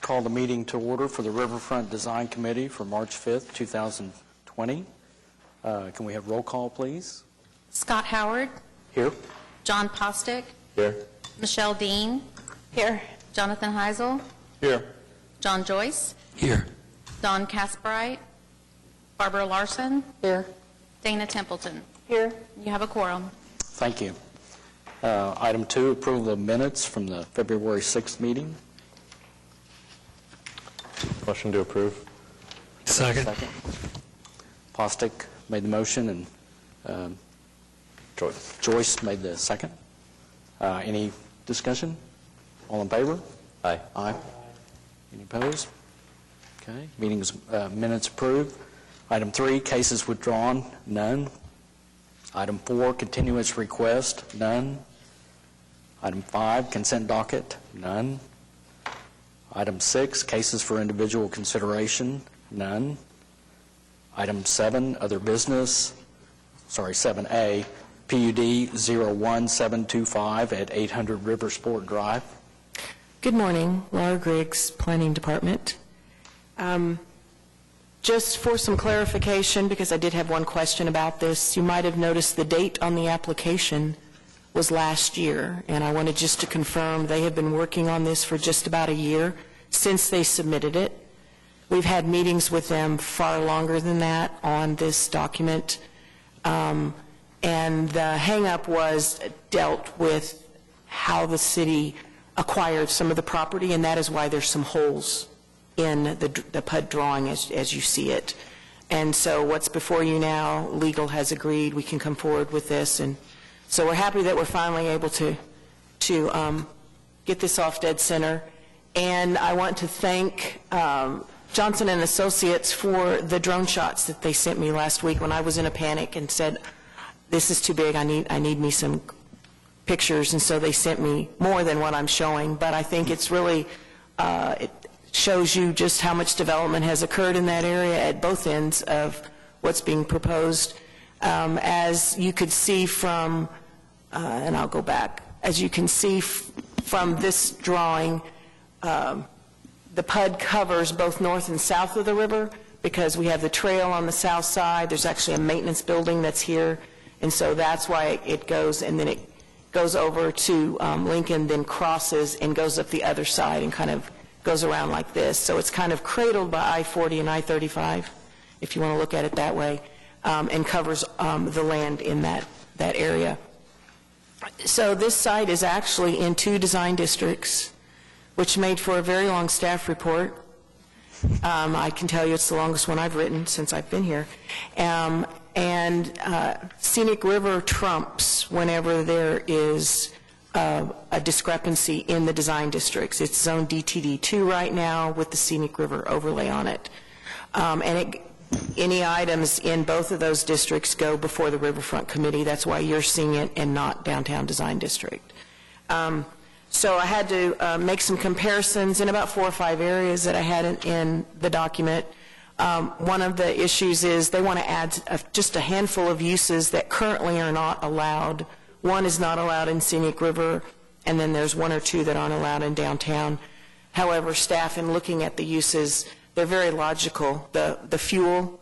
Call the meeting to order for the Riverfront Design Committee for March 5th, 2020. Can we have roll call, please? Scott Howard. Here. John Postick. Here. Michelle Dean. Here. Jonathan Heisel. Here. John Joyce. Here. Don Casperite. Barbara Larson. Here. Dana Templeton. Here. You have a quorum. Thank you. Item 2, approval of minutes from the February 6th meeting. Motion to approve. Second. Postick made the motion and Joyce made the second. Any discussion? All in favor? Aye. Aye. Any opposed? Okay. Meeting's minutes approved. Item 3, cases withdrawn. None. Item 4, continuance request. None. Item 5, consent docket. None. Item 6, cases for individual consideration. None. Item 7, other business. 7A, PUD 01725 at 800 River Sport Drive. Good morning, Laura Griggs, Planning Department. Just for some clarification, because I did have one question about this, you might have noticed the date on the application was last year, and I wanted just to confirm they have been working on this for just about a year since they submitted it. We've had meetings with them far longer than that on this document, and the hang-up was dealt with how the city acquired some of the property, and that is why there's some holes in the PUD drawing as you see it. And so what's before you now, legal has agreed we can come forward with this, and so we're happy that we're finally able to get this off dead center. And I want to thank Johnson and Associates for the drone shots that they sent me last week when I was in a panic and said, this is too big, I need me some pictures, and so they sent me more than what I'm showing. But I think it's really, it shows you just how much development has occurred in that area at both ends of what's being proposed. As you could see from, and I'll go back, as you can see from this drawing, the PUD covers both north and south of the river because we have the trail on the south side. There's actually a maintenance building that's here, and so that's why it goes, and then it goes over to Lincoln, then crosses and goes up the other side and kind of goes around like this. So it's kind of cradled by I-40 and I-35, if you want to look at it that way, and covers the land in that area. So this site is actually in 2 design districts, which made for a very long staff report. I can tell you it's the longest one I've written since I've been here. And Scenic River trumps whenever there is a discrepancy in the design districts. It's zone DTD2 right now with the Scenic River overlay on it. Any items in both of those districts go before the Riverfront Committee. That's why you're seeing it and not Downtown Design District. So I had to make some comparisons in about 4 or 5 areas that I had in the document. One of the issues is they want to add just a handful of uses that currently are not allowed. One is not allowed in Scenic River, and then there's 1 or 2 that aren't allowed in downtown. However, staff, in looking at the uses, they're very logical. The fuel,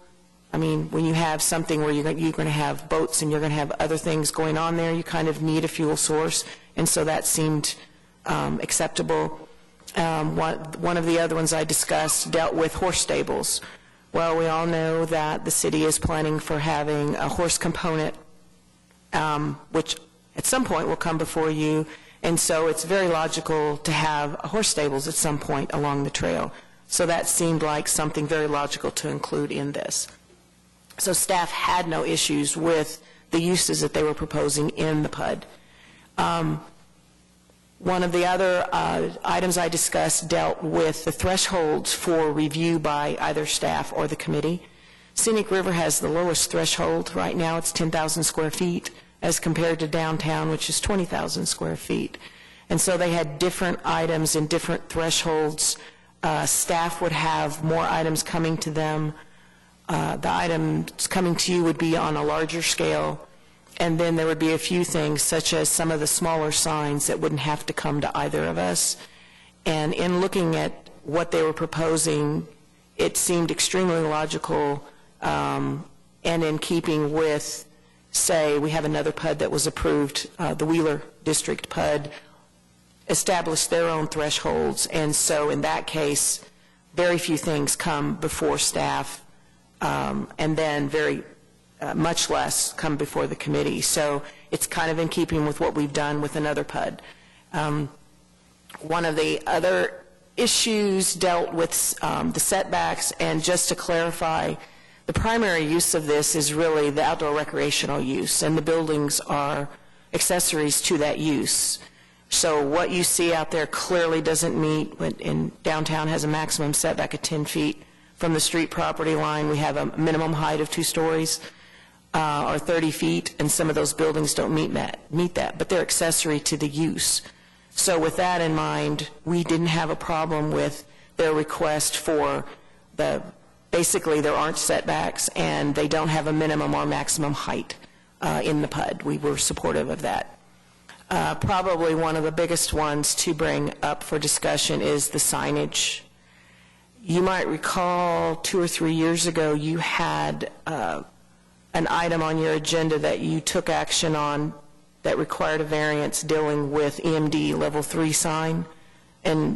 I mean, when you have something where you're going to have boats and you're going to have other things going on there, you kind of need a fuel source, and so that seemed acceptable. One of the other ones I discussed dealt with horse stables. Well, we all know that the city is planning for having a horse component, which at some point will come before you, and so it's very logical to have horse stables at some point along the trail. So that seemed like something very logical to include in this. So staff had no issues with the uses that they were proposing in the PUD. One of the other items I discussed dealt with the thresholds for review by either staff or the committee. Scenic River has the lowest threshold. Right now it's 10,000 square feet as compared to downtown, which is 20,000 square feet. And so they had different items and different thresholds. Staff would have more items coming to them. The items coming to you would be on a larger scale. And then there would be a few things, such as some of the smaller signs that wouldn't have to come to either of us. And in looking at what they were proposing, it seemed extremely logical and in keeping with, say, we have another PUD that was approved, the Wheeler District PUD, established their own thresholds, and so in that case, very few things come before staff, and then very much less come before the committee. So it's kind of in keeping with what we've done with another PUD. One of the other issues dealt with the setbacks, and just to clarify, the primary use of this is really the outdoor recreational use, and the buildings are accessories to that use. So what you see out there clearly doesn't meet, in downtown has a maximum setback of 10 feet from the street property line. We have a minimum height of 2 stories or 30 feet, and some of those buildings don't meet that, but they're accessory to the use. So with that in mind, we didn't have a problem with their request for basically there aren't setbacks and they don't have a minimum or maximum height in the PUD. We were supportive of that. Probably one of the biggest ones to bring up for discussion is the signage. You might recall 2 or 3 years ago you had an item on your agenda that you took action on that required a variance dealing with EMD Level 3 sign, and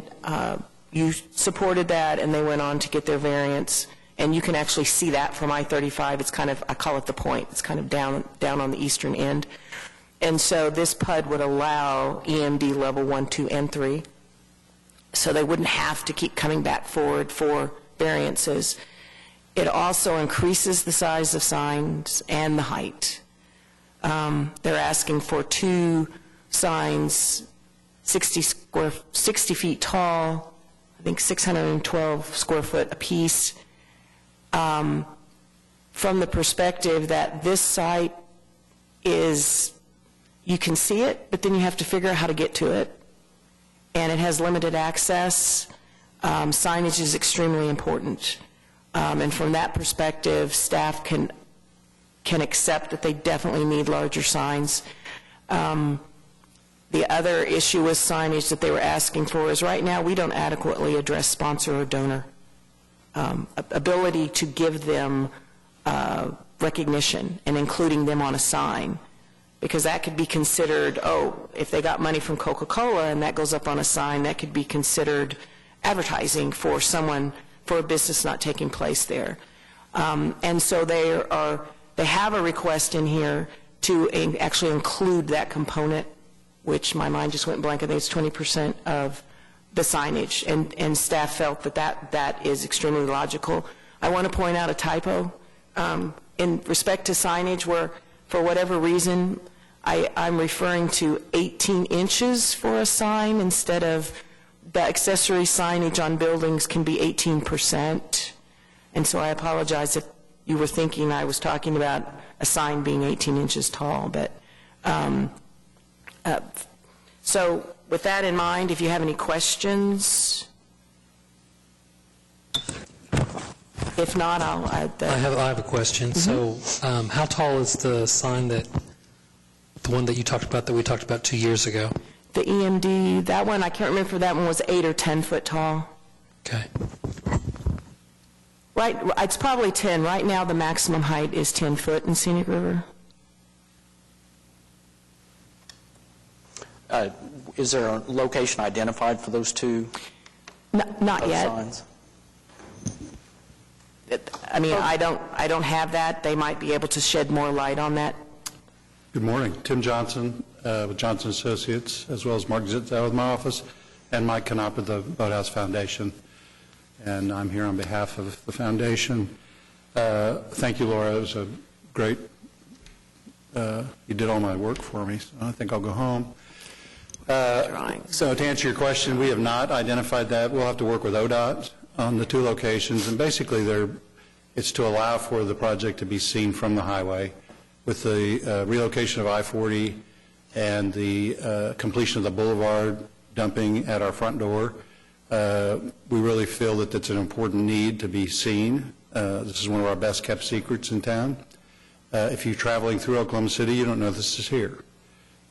you supported that, and they went on to get their variance, and you can actually see that from I-35. It's kind of, I call it the point. It's kind of down on the eastern end. And so this PUD would allow EMD Level 1, 2, and 3, so they wouldn't have to keep coming back forward for variances. It also increases the size of signs and the height. They're asking for 2 signs, 60 feet tall, I think 612 square foot apiece, from the perspective that this site is, you can see it, but then you have to figure out how to get to it, and it has limited access. Signage is extremely important, and from that perspective, staff can accept that they definitely need larger signs. The other issue with signage that they were asking for is right now we don't adequately address sponsor or donor. Ability to give them recognition and including them on a sign, because that could be considered, if they got money from Coca-Cola and that goes up on a sign, that could be considered advertising for someone, for a business not taking place there. And so they have a request in here to actually include that component, which my mind just went blank. I think it's 20% of the signage, and staff felt that is extremely logical. I want to point out a typo in respect to signage where, for whatever reason, I'm referring to 18 inches for a sign instead of the accessory signage on buildings can be 18%. And so I apologize if you were thinking I was talking about a sign being 18 inches tall. But so with that in mind, if you have any questions, if not, I'll add that. I have a question. Mm-hmm. So how tall is the sign the one that you talked about, that we talked about 2 years ago? The EMD, that one, I can't remember if that one was 8 or 10 foot tall. Okay. Right, it's probably 10. Right now, the maximum height is 10 foot in Scenic River. Is there a location identified for those 2 Not yet. signs? I mean, I don't have that. They might be able to shed more light on that. Good morning. Tim Johnson with Johnson Associates, as well as Mark Zitzow with my office, and Mike Knopp with the Boathouse Foundation. And I'm here on behalf of the foundation. Thank you, Laura. It was a great, you did all my work for me, so I think I'll go home. So to answer your question, we have not identified that. We'll have to work with ODOT on the 2 locations, and basically it's to allow for the project to be seen from the highway. With the relocation of I-40 and the completion of the boulevard dumping at our front door, we really feel that that's an important need to be seen. This is one of our best kept secrets in town. If you're traveling through Oklahoma City, you don't know this is here,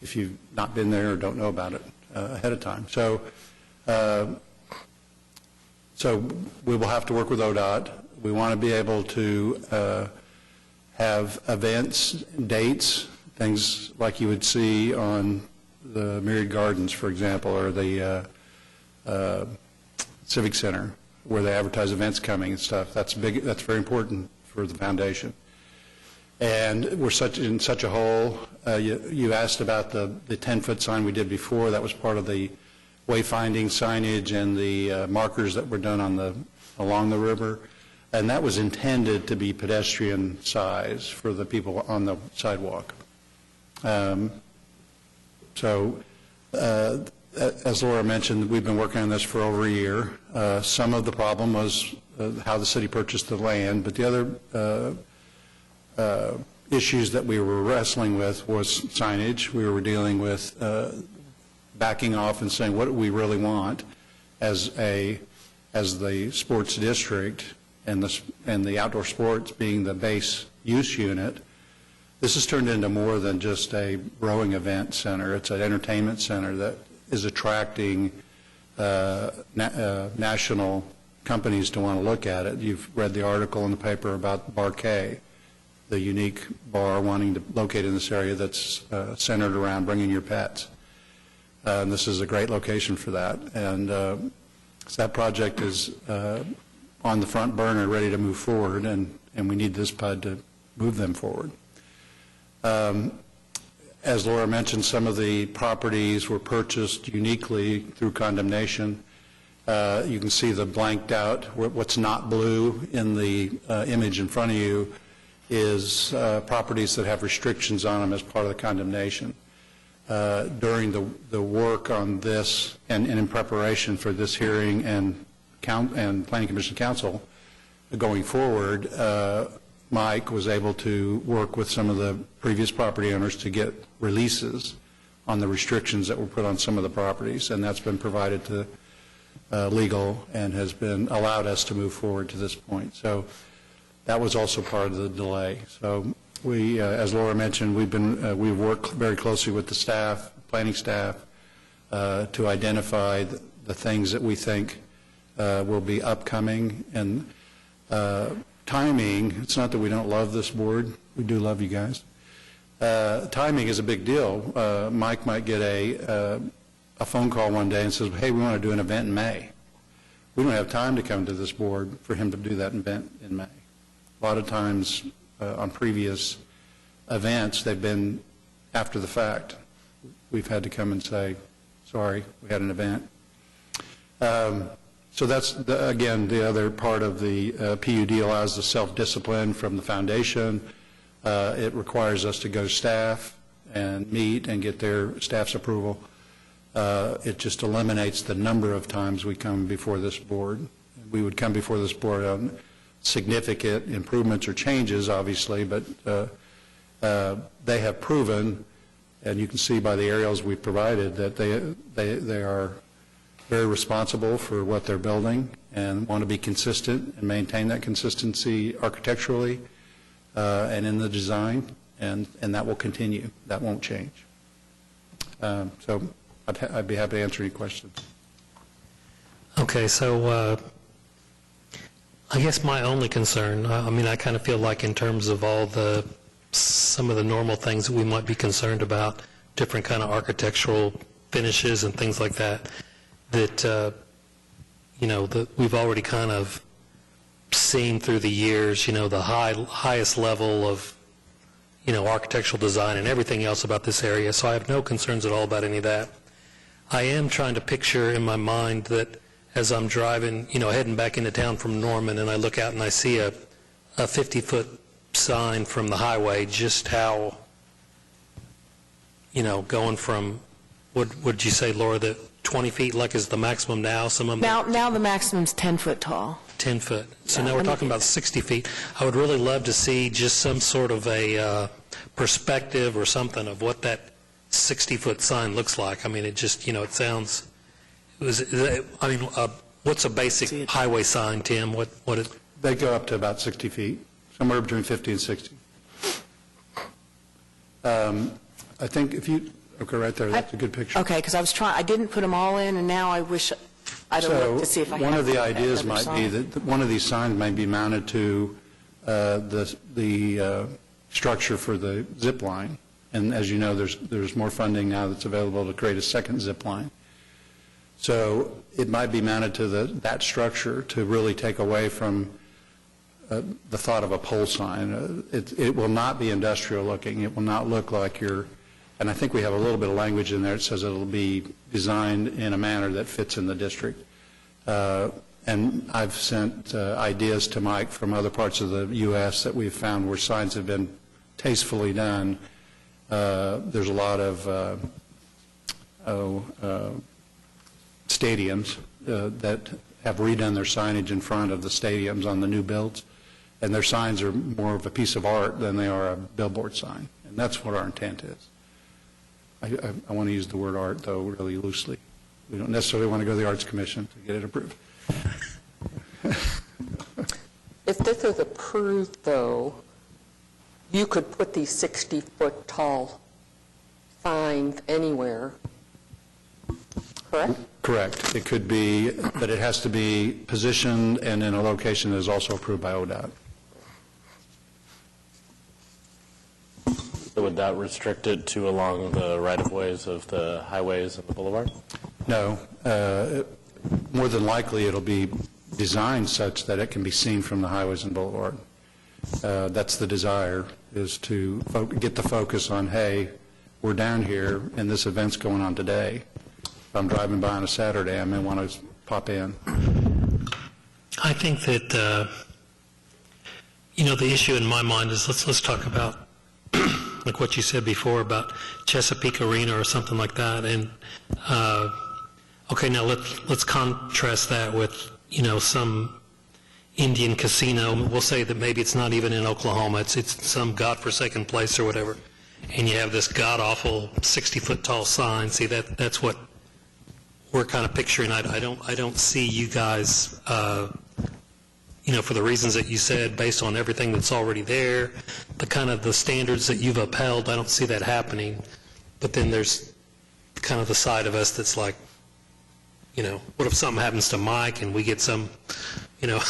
if you've not been there or don't know about it ahead of time. So So we will have to work with ODOT. We want to be able to have events, dates, things like you would see on the Myriad Gardens, for example, or the Civic Center, where they advertise events coming and stuff. That's big. That's very important for the foundation. And we're in such a hole. You asked about the 10-foot sign we did before. That was part of the wayfinding signage and the markers that were done along the river. And that was intended to be pedestrian size for the people on the sidewalk. As Laura mentioned, we've been working on this for over a year. Some of the problem was how the city purchased the land, but the other issues that we were wrestling with was signage. We were dealing with backing off and saying, what do we really want as the sports district and the outdoor sports being the base use unit. This has turned into more than just a rowing event center. It's an entertainment center that is attracting national companies to want to look at it. You've read the article in the paper about Barquet, the unique bar wanting to locate in this area that's centered around bringing your pets. And this is a great location for that. And so that project is on the front burner, ready to move forward, and we need this PUD to move them forward. As Laura mentioned, some of the properties were purchased uniquely through condemnation. You can see the blanked out, what's not blue in the image in front of you is properties that have restrictions on them as part of the condemnation. During the work on this and in preparation for this hearing and Planning Commission Council going forward, Mike was able to work with some of the previous property owners to get releases on the restrictions that were put on some of the properties, and that's been provided to legal and has been allowed us to move forward to this point. So that was also part of the delay. So we, as Laura mentioned, we've worked very closely with the staff, planning staff, to identify the things that we think will be upcoming. And timing, it's not that we don't love this board, we do love you guys. Timing is a big deal. Mike might get a phone call one day and says, hey, we want to do an event in May. We don't have time to come to this board for him to do that event in May. A lot of times on previous events, they've been after the fact. We've had to come and say, sorry, we had an event. So that's, again, the other part of the PUD allows the self-discipline from the foundation. It requires us to go to staff and meet and get their staff's approval. It just eliminates the number of times we come before this board. We would come before this board on significant improvements or changes, obviously, but they have proven, and you can see by the aerials we provided, that they are very responsible for what they're building and want to be consistent and maintain that consistency architecturally and in the design, and that will continue. That won't change. So I'd be happy to answer any questions. Okay, so I guess my only concern, I mean, I kind of feel like in terms of some of the normal things that we might be concerned about, different kind of architectural finishes and things like that, that, that we've already kind of seen through the years, the highest level of, architectural design and everything else about this area. So I have no concerns at all about any of that. I am trying to picture in my mind that as I'm driving, heading back into town from Norman, and I look out and I see a 50-foot sign from the highway, just how, going from, would you say, Laura, that 20 feet like is the maximum now? Some of them Now the maximum's 10 foot tall. 10 foot. So Yeah, now we're talking about 60 feet. I would really love to see just some sort of a perspective or something of what that 60-foot sign looks like. I mean, it just, it sounds, what's a basic highway sign, Tim? What it? They go up to about 60 feet, somewhere between 50 and 60. I think if you, okay, right there, that's a good picture. Okay, because I didn't put them all in, and now I wish I'd look to see if I one have of the that ideas other might be sign. that one of these signs might be mounted to the structure for the zip line. And as you know, there's more funding now that's available to create a second zip line. So it might be mounted to that structure to really take away from the thought of a pole sign. It will not be industrial looking. It will not look like and I think we have a little bit of language in there that says it'll be designed in a manner that fits in the district. And I've sent ideas to Mike from other parts of the U.S. that we've found where signs have been tastefully done. There's a lot of stadiums that have redone their signage in front of the stadiums on the new builds, and their signs are more of a piece of art than they are a billboard sign, and that's what our intent is. I want to use the word art, though, really loosely. We don't necessarily want to go to the Arts Commission to get it approved. If this is approved, though, you could put these 60-foot tall signs anywhere, correct? Correct. It could be, but it has to be positioned and in a location that is also approved by ODOT. So would that restrict it to along the right-of-ways of the highways and the boulevard? No. More than likely, it'll be designed such that it can be seen from the highways and boulevard. That's the desire, is to get the focus on, hey, we're down here and this event's going on today. If I'm driving by on a Saturday, I may want to pop in. I think that, the issue in my mind is let's talk about like what you said before about Chesapeake Arena or something like that. And okay, now let's contrast that with some Indian casino. We'll say that maybe it's not even in Oklahoma. It's some godforsaken place or whatever. And you have this god-awful 60-foot tall sign. See, that's what we're kind of picturing. I don't see you guys, for the reasons that you said, based on everything that's already there, the standards that you've upheld, I don't see that happening. But then there's kind of the side of us that's like, what if something happens to Mike and we get some, I don't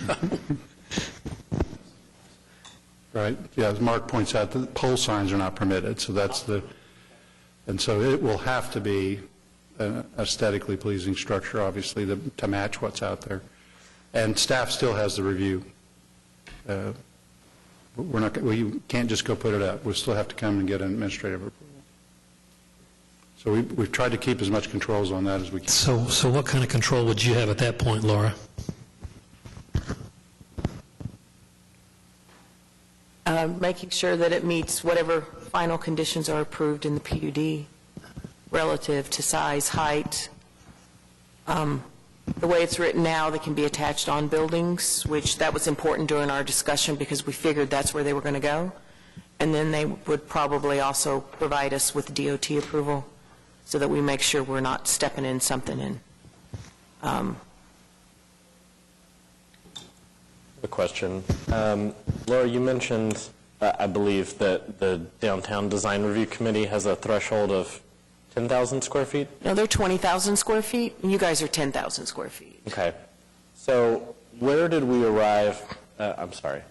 know. Right. Yeah, as Mark points out, the pole signs are not permitted, so and so it will have to be an aesthetically pleasing structure, obviously, to match what's out there. And staff still has the review. We can't just go put it up. We'll still have to come and get an administrative approval. So we've tried to keep as much controls on that as we can. So what kind of control would you have at that point, Laura? Making sure that it meets whatever final conditions are approved in the PUD relative to size, height. The way it's written now, they can be attached on buildings, which that was important during our discussion because we figured that's where they were going to go. And then they would probably also provide us with DOT approval so that we make sure we're not stepping in something in. A question. Laura, you mentioned, I believe, that the Downtown Design Review Committee has a threshold of 10,000 square feet? No, they're 20,000 square feet, and you guys are 10,000 square feet. Okay. So where did we arrive? I'm sorry.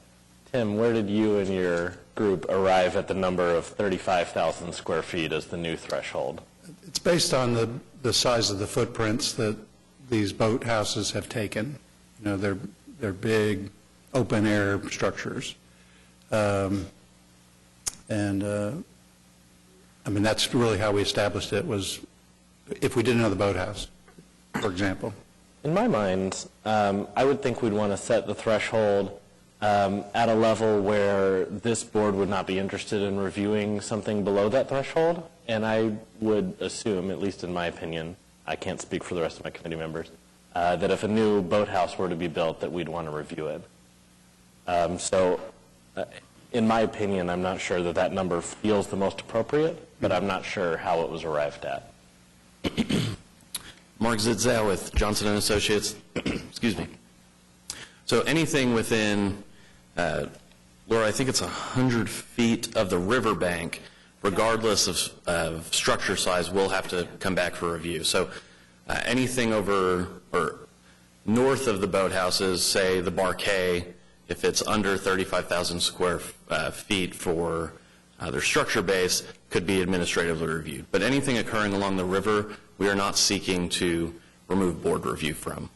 Tim, where did you and your group arrive at the number of 35,000 square feet as the new threshold? It's based on the size of the footprints that these boat houses have taken. They're big, open-air structures. That's really how we established it, was if we did another boathouse, for example. In my mind, I would think we'd want to set the threshold at a level where this board would not be interested in reviewing something below that threshold. And I would assume, at least in my opinion, I can't speak for the rest of my committee members, that if a new boathouse were to be built, that we'd want to review it. In my opinion, I'm not sure that number feels the most appropriate, but I'm not sure how it was arrived at. Mark Zitzow with Johnson & Associates. Excuse me. So anything within, Laura, I think it's 100 feet of the riverbank, regardless of structure size, will have to come back for review. So anything over or north of the boathouses, say the Barquet, if it's under 35,000 square feet for their structure base, could be administratively reviewed. But anything occurring along the river, we are not seeking to remove board review from.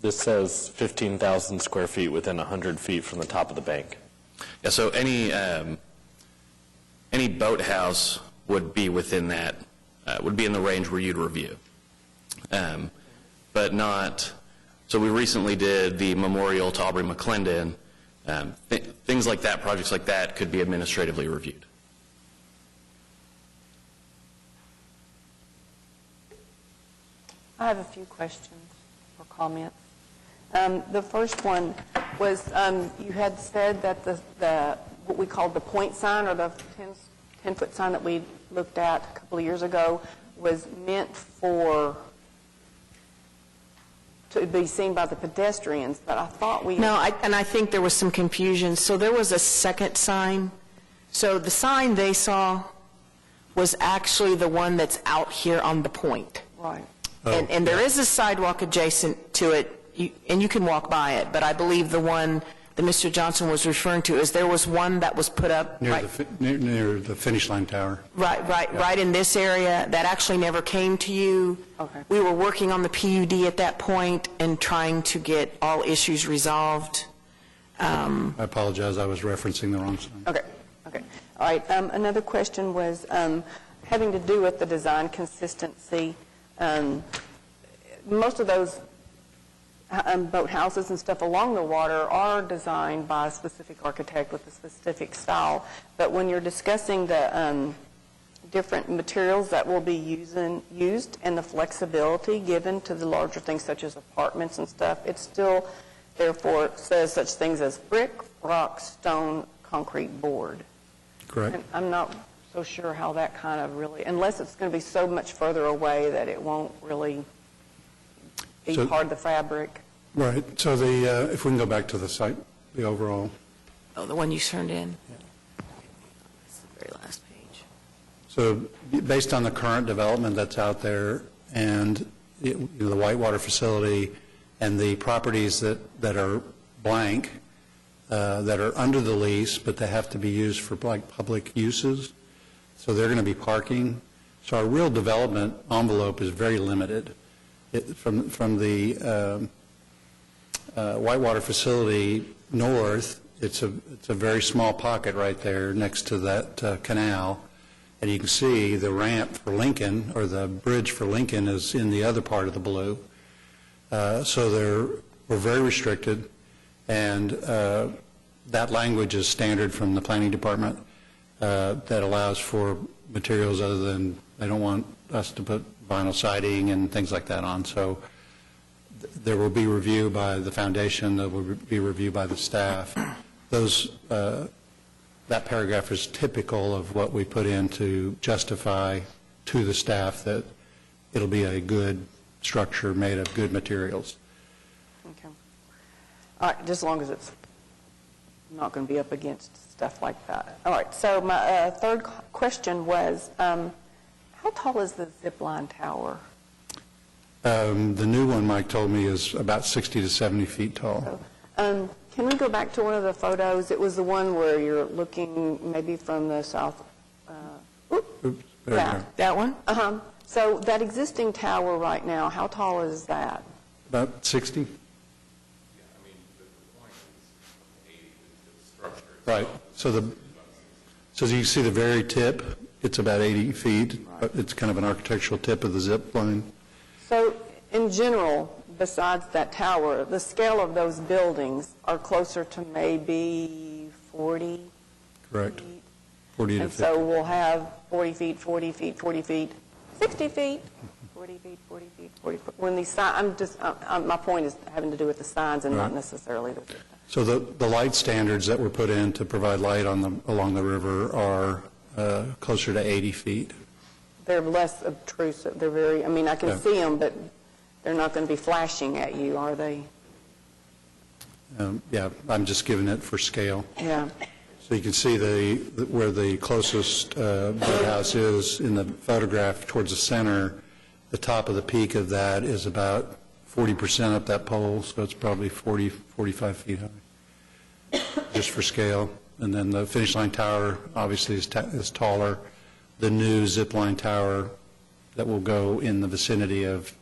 This says 15,000 square feet within 100 feet from the top of the bank. Yeah, so any boathouse would be within that, would be in the range where you'd review. But not, so we recently did the memorial to Aubrey McClendon. Things like that, projects like that could be administratively reviewed. I have a few questions or comments. The first one was you had said that the what we called the point sign, or the 10-foot sign that we looked at a couple of years ago, was meant to be seen by the pedestrians, but I thought we... No, and I think there was some confusion. So there was a second sign. So the sign they saw was actually the one that's out here on the point. Right. And there is a sidewalk adjacent to it, and you can walk by it, but I believe the one that Mr. Johnson was referring to is there was one that was put up Near the finish line tower. right in this area that actually never came to you. Okay. We were working on the PUD at that point and trying to get all issues resolved. I apologize, I was referencing the wrong sign. Okay. All right. Another question was having to do with the design consistency. Most of those boathouses and stuff along the water are designed by a specific architect with a specific style. But when you're discussing the different materials that will be used and the flexibility given to the larger things such as apartments and stuff, it still, therefore, says such things as brick, rock, stone, concrete, board. Correct. And I'm not so sure how that kind of really, unless it's going to be so much further away that it won't really be part of the fabric. Right. So if we can go back to the site, the overall. Oh, the one you turned in? It's the very last page. So based on the current development that's out there and the whitewater facility and the properties that are blank, that are under the lease, but they have to be used for public uses, so they're going to be parking. So our real development envelope is very limited. From the whitewater facility north, it's a very small pocket right there next to that canal, and you can see the ramp for Lincoln, or the bridge for Lincoln, is in the other part of the blue. So we're very restricted, and that language is standard from the planning department that allows for materials other than, they don't want us to put vinyl siding and things like that on. So there will be review by the foundation, there will be review by the staff. That paragraph is typical of what we put in to justify to the staff that it'll be a good structure made of good materials. Okay. All right, just as long as it's not going to be up against stuff like that. All right, so my third question was, how tall is the Zipline tower? The new one, Mike told me, is about 60 to 70 feet tall. Can we go back to one of the photos? It was the one where you're looking maybe from the south. Oops, there you go. That one? So that existing tower right now, how tall is that? About 60? Right. So you see the very tip, it's about 80 feet. But it's kind of an architectural tip of the zip line. So in general, besides that tower, the scale of those buildings are closer to maybe 40 Correct. feet. 40 to And 50. so we'll have 40 feet, 40 feet, 40 feet, 60 feet, 40 feet, 40 feet, 40 feet. When these signs, my point is having to do with the signs and not Right. necessarily the... So the light standards that were put in to provide light along the river are closer to 80 feet. They're less obtrusive. They're very, I mean, I can Yeah. see them, but they're not going to be flashing at you, are they? Yeah, I'm just giving it for scale. Yeah. So you can see where the closest boathouse is in the photograph towards the center. The top of the peak of that is about 40% up that pole, so it's probably 40, 45 feet high, just for scale. And then the finish line tower obviously is taller. The new Zipline tower that will go in the vicinity of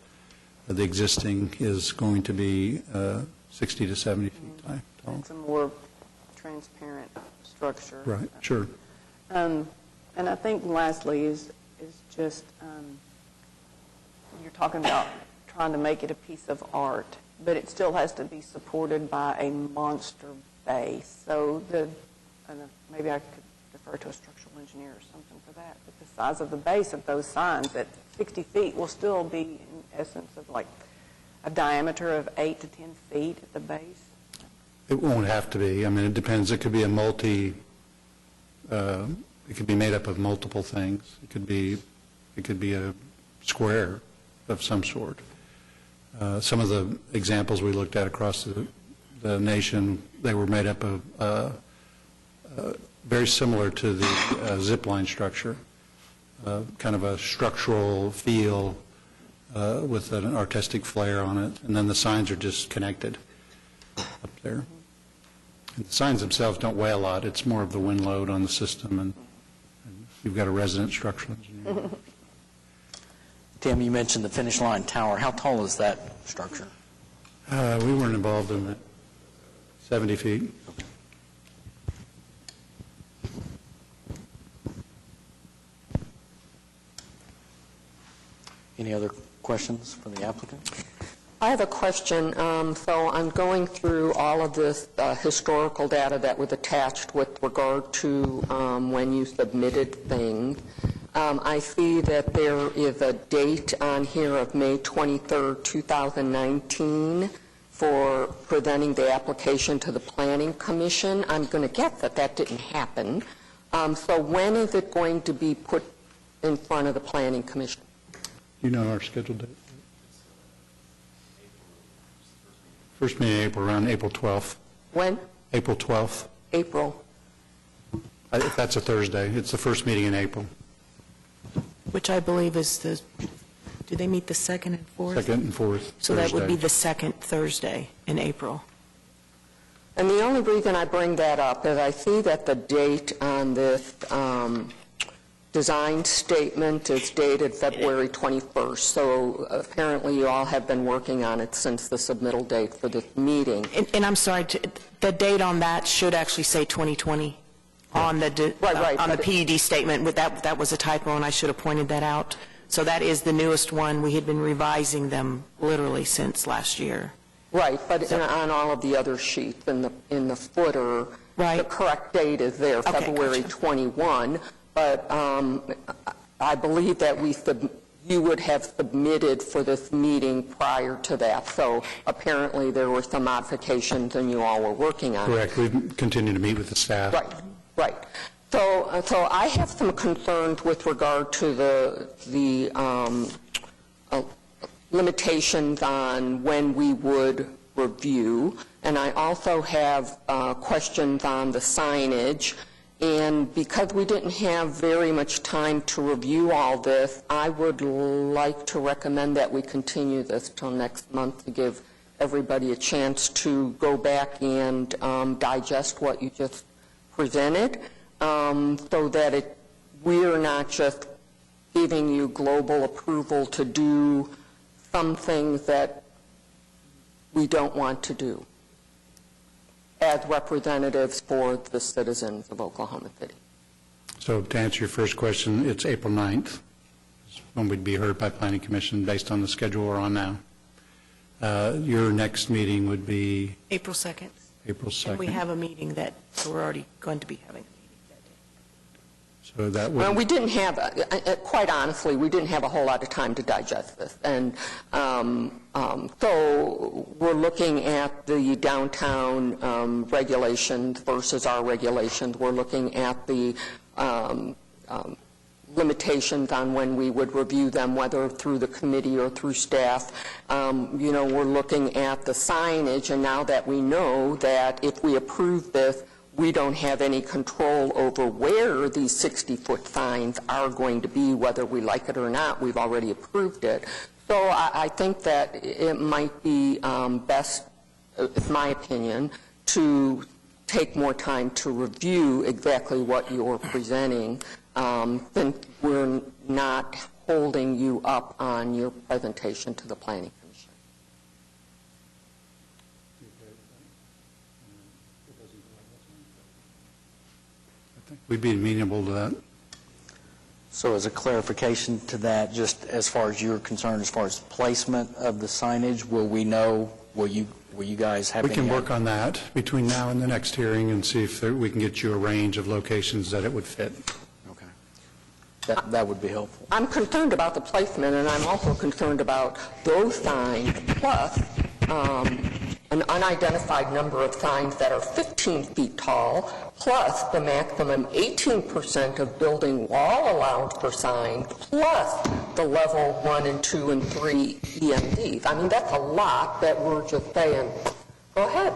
the existing is going to be 60 to 70 feet high. Tall. It's a more transparent structure. Right, sure. And I think lastly is just, you're talking about trying to make it a piece of art, but it still has to be supported by a monster base. So maybe I could defer to a structural engineer or something for that, but the size of the base of those signs at 60 feet will still be in essence of like a diameter of 8 to 10 feet at the base. It won't have to be. I mean, it depends. It could be it could be made up of multiple things. It could be a square of some sort. Some of the examples we looked at across the nation, they were made up of very similar to the Zipline structure, kind of a structural feel with an artistic flair on it, and then the signs are just connected up there. And the signs themselves don't weigh a lot. It's more of the wind load on the system, and you've got a resident structural engineer. Tim, you mentioned the finish line tower. How tall is that structure? We weren't involved in that. 70 feet. Any other questions from the applicant? I have a question. So I'm going through all of this historical data that was attached with regard to when you submitted things. I see that there is a date on here of May 23rd, 2019 for presenting the application to the Planning Commission. I'm going to guess that that didn't happen. So when is it going to be put in front of the Planning Commission? You know our scheduled date? First meeting in April, around April 12th. When? April 12th. April. If that's a Thursday. It's the first meeting in April. Which I believe is do they meet the second and fourth? Second and fourth. So that would be Thursday. the second Thursday in April. And the only reason I bring that up is I see that the date on this design statement is dated February 21st. So apparently you all have been working on it since the submittal date for this meeting. And I'm sorry, the date on that should actually say 2020 on the Right, on the but PUD statement. That was a typo, and I should have pointed that out. So that is the newest one. We had been revising them literally since last year. Right, but on all of the other sheets in the footer, Right. the correct date is there, Okay, February gotcha. 21. But I believe that you would have submitted for this meeting prior to that. So apparently there were some modifications and you all were working on it. Correct. We've continued to meet with the staff. Right. So I have some concerns with regard to the limitations on when we would review, and I also have questions on the signage. And because we didn't have very much time to review all this, I would like to recommend that we continue this till next month to give everybody a chance to go back and digest what you just presented, so that we're not just giving you global approval to do some things that we don't want to do as representatives for the citizens of Oklahoma City. So to answer your first question, it's April 9th when we'd be heard by Planning Commission based on the schedule we're on now. Your next meeting would be April 2nd. April 2nd. And we have a meeting so we're already going to be having a meeting that day. So that Well, would, we didn't have, quite honestly, we didn't have a whole lot of time to digest this. And so we're looking at the downtown regulations versus our regulations. We're looking at the limitations on when we would review them, whether through the committee or through staff. We're looking at the signage, and now that we know that if we approve this, we don't have any control over where these 60-foot signs are going to be, whether we like it or not. We've already approved it. So I think that it might be best, in my opinion, to take more time to review exactly what you're presenting, then we're not holding you up on your presentation to the Planning Commission. I think we'd be amenable to that. So as a clarification to that, just as far as you're concerned, as far as placement of the signage, will we know, will you guys have We any can idea? work on that between now and the next hearing and see if we can get you a range of locations that it would fit. Okay. That would be helpful. I'm concerned about the placement, and I'm also concerned about those signs, plus an unidentified number of signs that are 15 feet tall, plus the maximum 18% of building wall allowed per sign, plus the level 1 and 2 and 3 EMDs. I mean, that's a lot that we're just saying, go ahead.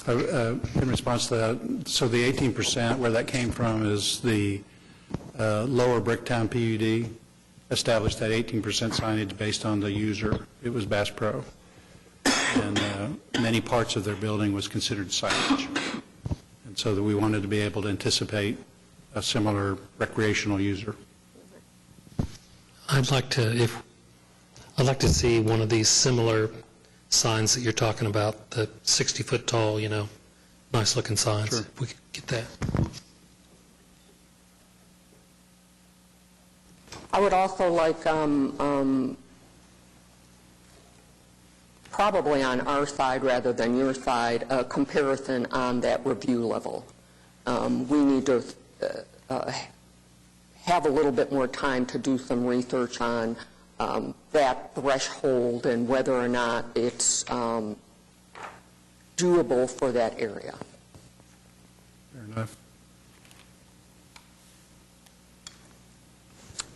In response to that, so the 18%, where that came from is the lower Bricktown PUD established that 18% signage based on the user. It was Bass Pro. And many parts of their building was considered signage. And so that we wanted to be able to anticipate a similar recreational user. I'd like to see one of these similar signs that you're talking about, the 60-foot tall, nice-looking signs. Sure. If we could get that. I would also like, probably on our side rather than your side, a comparison on that review level. We need to have a little bit more time to do some research on that threshold and whether or not it's doable for that area. Fair enough.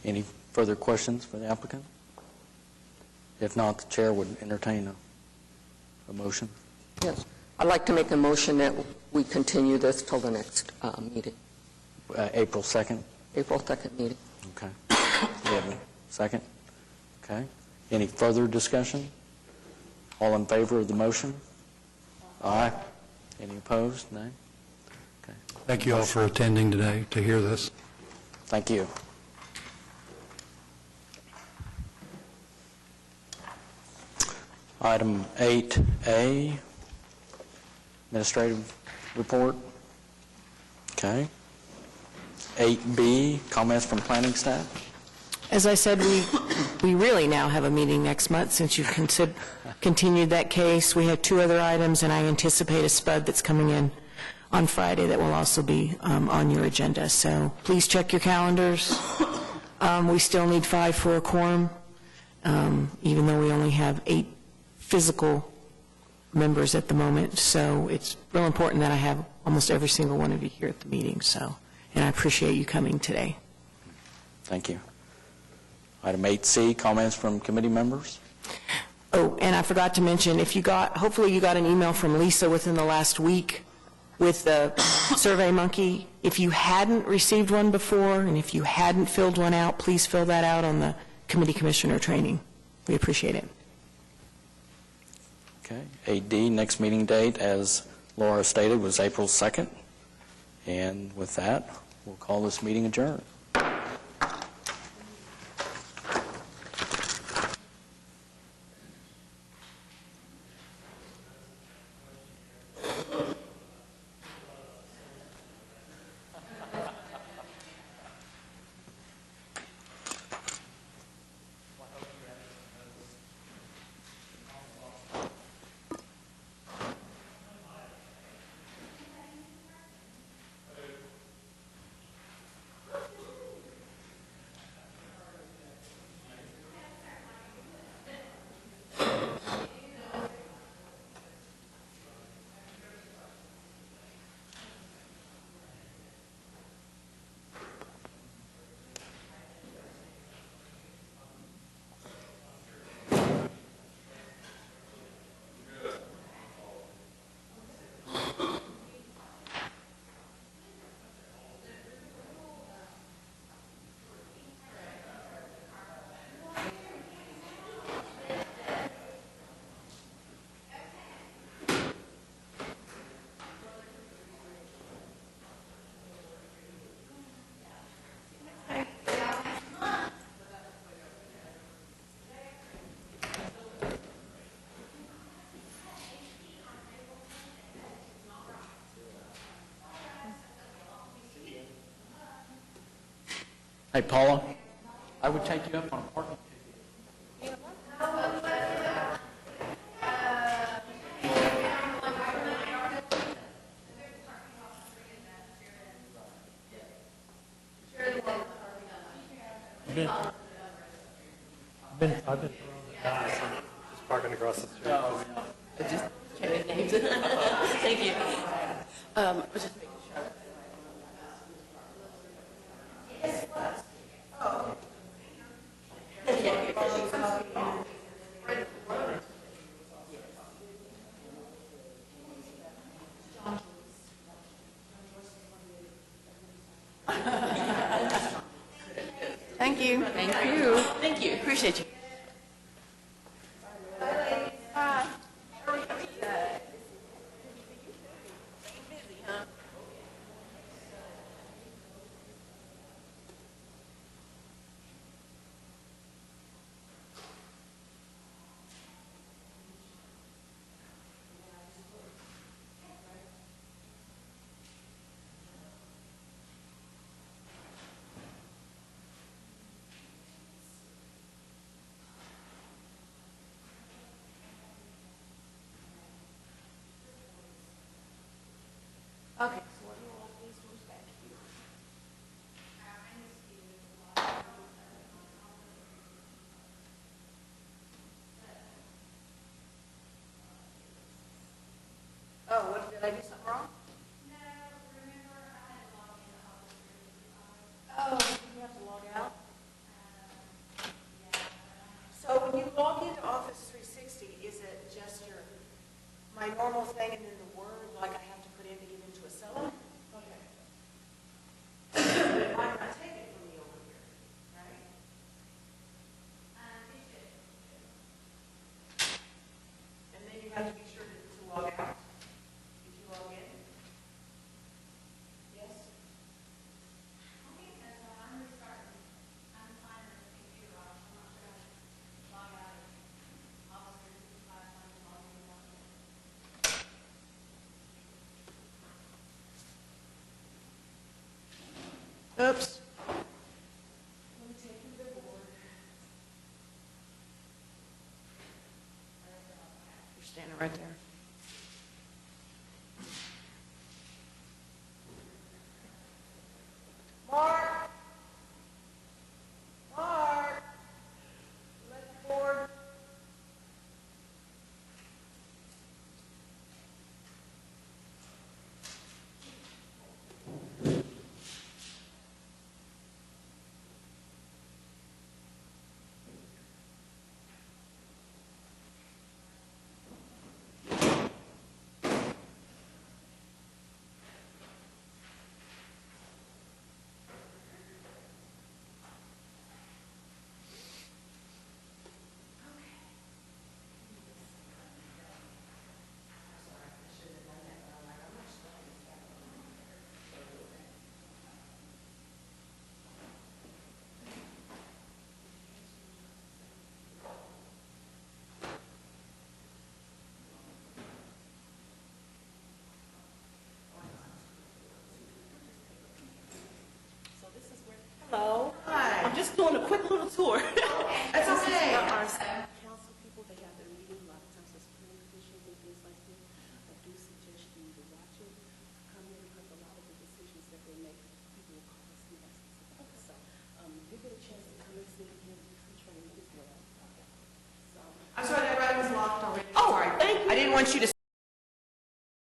Any further questions for the applicant? If not, the chair would entertain a motion. Yes. I'd like to make a motion that we continue this till the next meeting, April 2nd? April 2nd meeting. Okay. Do you have a second? Okay. Any further discussion? All in favor of the motion? Aye. Any opposed? Nay? Okay. Thank you all for attending today to hear this. Thank you. Item 8A, administrative report. Okay. 8B, comments from planning staff. As I said, we really now have a meeting next month since you've continued that case. We have two other items, and I anticipate a SPUD that's coming in on Friday that will also be on your agenda. So please check your calendars. We still need 5 for a quorum, even though we only have 8 physical members at the moment. So it's real important that I have almost every single one of you here at the meeting. So, and I appreciate you coming today. Thank you. Item 8C, comments from committee members. Oh, and I forgot to mention, hopefully you got an email from Lisa within the last week with the Survey Monkey. If you hadn't received one before, and if you hadn't filled one out, please fill that out on the committee commissioner training. We appreciate it. Okay. 8D, next meeting date, as Laura stated, was April 2nd. And with that, we'll call this meeting adjourned. Hey, Paula, I would take you up on a parking ticket. I've been throwing the dice and just parking across the street. Thank you. Just making sure. Thank you. Thank you. Thank you. Appreciate you. Okay, so what do all these ones back here? Oh, what, did I do something wrong? No, remember I had to log in to Office 365. Oh, you have to log out? Yeah. So when you log into Office 360, is it just your, my normal thing and then the word, like I have to put in to get into a cell? Okay. It might not take it from me over here, right? It should. And then you have to be sure to log out. If you log in. Yes? I think that's why I'm restarting. I'm finding the computer off. I'm not sure how to log out of Office 365 when I'm logging in. Oops. Let me take you to the board. You're standing right there. Mark. Mark. Left board. Hello. Hi. I'm just doing a quick little tour. That's okay. Our council people, they have their meeting, a lot of times as planning officials and things like this. I do suggest you to watch it, come in, because a lot of the decisions that they make, people will call us and ask us about. So, you get a chance to come and see him, some training as well. So, I'm sorry, that writing was locked already. Oh, all right. Thank you. I didn't want you to